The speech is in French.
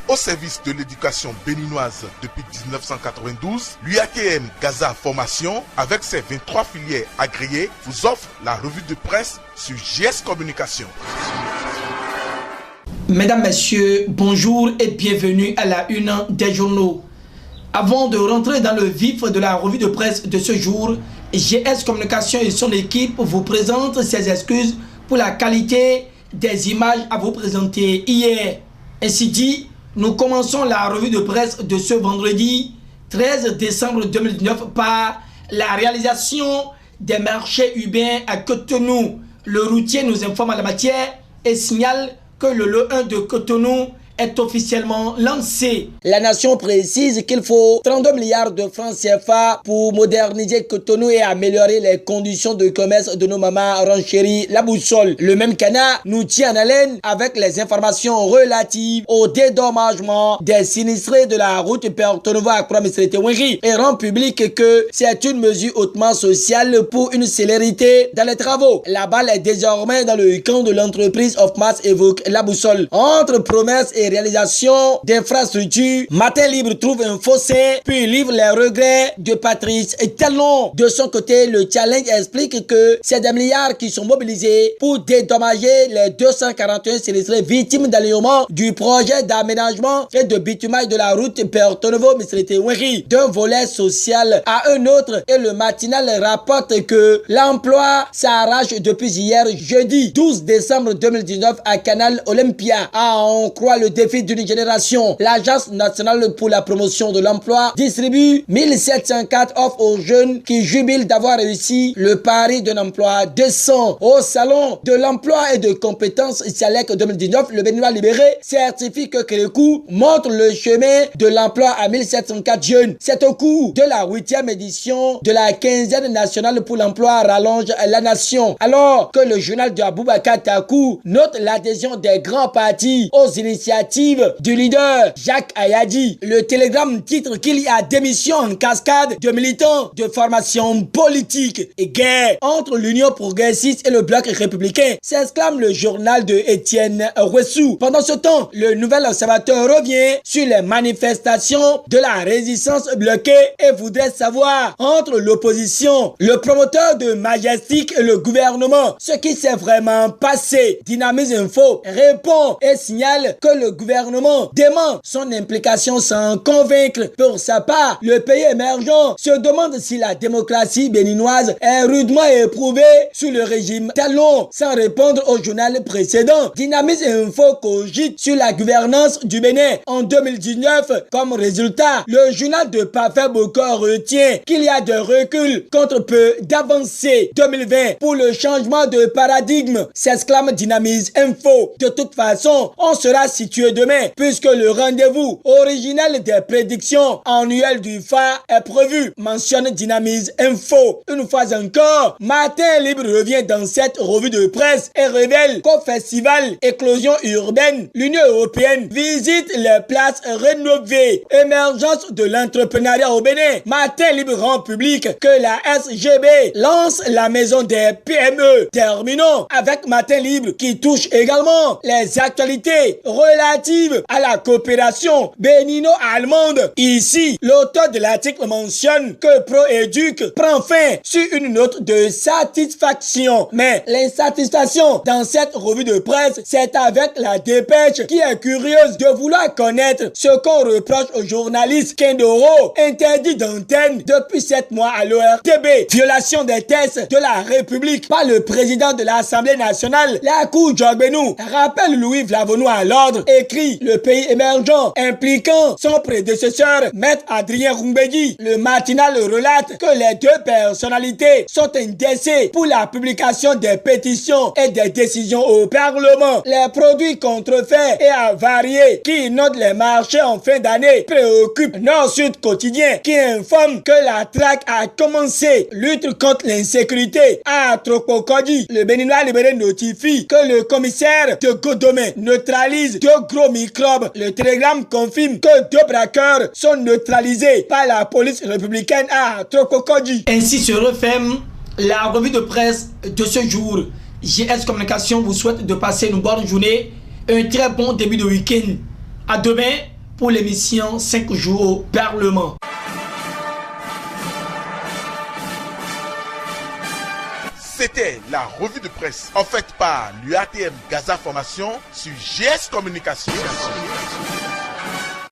au service de l'éducation béninoise depuis 1992, l'UATM Gaza Formation, avec ses 23 filières agréées, vous offre la revue de presse sur JS Communication. Mesdames, Messieurs, bonjour et bienvenue à la une des journaux. Avant de rentrer dans le vif de la revue de presse de ce jour, JS Communication et son équipe vous présentent ses excuses pour la qualité des images à vous présenter hier. Ainsi dit, nous commençons la revue de presse de ce vendredi 13 décembre 2019 par la réalisation des marchés urbains à Cotonou. Le routier nous informe à la matière et signale que le lot 1 de Cotonou est officiellement lancé. La nation précise qu'il faut 32 milliards de francs CFA pour moderniser Cotonou et améliorer les conditions de commerce de nos mamans renchéries. La boussole. Le même canard nous tient en haleine avec les informations relatives au dédommagement des sinistrés de la route Porto-Novo à Croix-Mistrete-Wenri et rend public que c'est une mesure hautement sociale pour une célérité dans les travaux. La balle est désormais dans le camp de l'entreprise of Mass, évoque la boussole. Entre promesses et réalisation d'infrastructures, Matin Libre trouve un fossé, puis livre les regrets de Patrice Talon. De son côté, le Challenge explique que c'est des milliards qui sont mobilisés pour dédommager les 241 sinistrés victimes d'alignement du projet d'aménagement et de bitumage de la route Porto-Novo-Mistrete-Wenri. D'un volet social à un autre, et le matinal rapporte que l'emploi s'arrache depuis hier, jeudi 12 décembre 2019 à Canal Olympia. À en croire le défi d'une génération, l'Agence nationale pour la promotion de l'emploi distribue 1704 offres aux jeunes qui jubilent d'avoir réussi le pari d'un emploi décent. Au salon de l'emploi et de compétences SIALEC 2019, le Béninois libéré certifie que Kérékou montre le chemin de l'emploi à 1704 jeunes. C'est au cours de la 8e édition de la 15e nationale pour l'emploi rallonge la nation. Alors que le journal de Aboubakar Takou note l'adhésion des grands partis aux initiatives du leader Jacques Ayadi. Le Télégramme titre qu'il y a démission en cascade de militants de formation politique et guerre entre l'Union progressiste et le bloc républicain, s'exclame le journal de Étienne Ouessou. Pendant ce temps, le Nouvel Observateur revient sur les manifestations de la résistance bloquée et voudrait savoir entre l'opposition, le promoteur de Majestic et le gouvernement ce qui s'est vraiment passé. Dynamise Info répond et signale que le gouvernement dément son implication sans convaincre. Pour sa part, le pays émergent se demande si la démocratie béninoise est rudement éprouvée sous le régime Talon. Sans répondre au journal précédent, Dynamise Info cogite sur la gouvernance du Bénin en 2019. Comme résultat, le journal de Parfait Bokor retient qu'il y a de recul contre peu d'avancées. 2020 pour le changement de paradigme, s'exclame Dynamise Info. De toute façon, on sera situé demain puisque le rendez-vous original des prédictions annuelles du phare est prévu, mentionne Dynamise Info. Une fois encore, Matin Libre revient dans cette revue de presse et révèle qu'au festival Éclosion urbaine, l'Union européenne visite les places rénovées. Émergence de l'entrepreneuriat au Bénin. Matin Libre rend public que la SGB lance la maison des PME. Terminons avec Matin Libre qui touche également les actualités relatives à la coopération bénino-allemande. Ici, l'auteur de l'article mentionne que ProEduc prend fin sur une note de satisfaction. Mais l'insatisfaction dans cette revue de presse, c'est avec la dépêche qui est curieuse de vouloir connaître ce qu'on reproche au journaliste Kendoro, interdit d'antenne depuis 7 mois à l'ORTB. Violation des tests de la République par le président de l'Assemblée nationale, la Cour Jogbenou, rappelle Louis Vlavonou à l'ordre, écrit le pays émergent, impliquant son prédécesseur, Maître Adrien Rumbegi. Le matinal relate que les deux personnalités sont indécées pour la publication des pétitions et des décisions au Parlement. Les produits contrefaits et avariés qui inondent les marchés en fin d'année préoccupent Nord-Sud Quotidien qui informe que la traque a commencé. Lutte contre l'insécurité à Trokokodi. Le Béninois libéré notifie que le commissaire de Godomé neutralise deux gros microbes. Le Télégramme confirme que deux braqueurs sont neutralisés par la police républicaine à Trokokodi. Ainsi se referme la revue de presse de ce jour. JS Communication vous souhaite de passer une bonne journée, un très bon début de week-end. À demain pour l'émission 5 jours au Parlement. C'était la revue de presse en fait par l'UATM Gaza Formation sur GS Communication.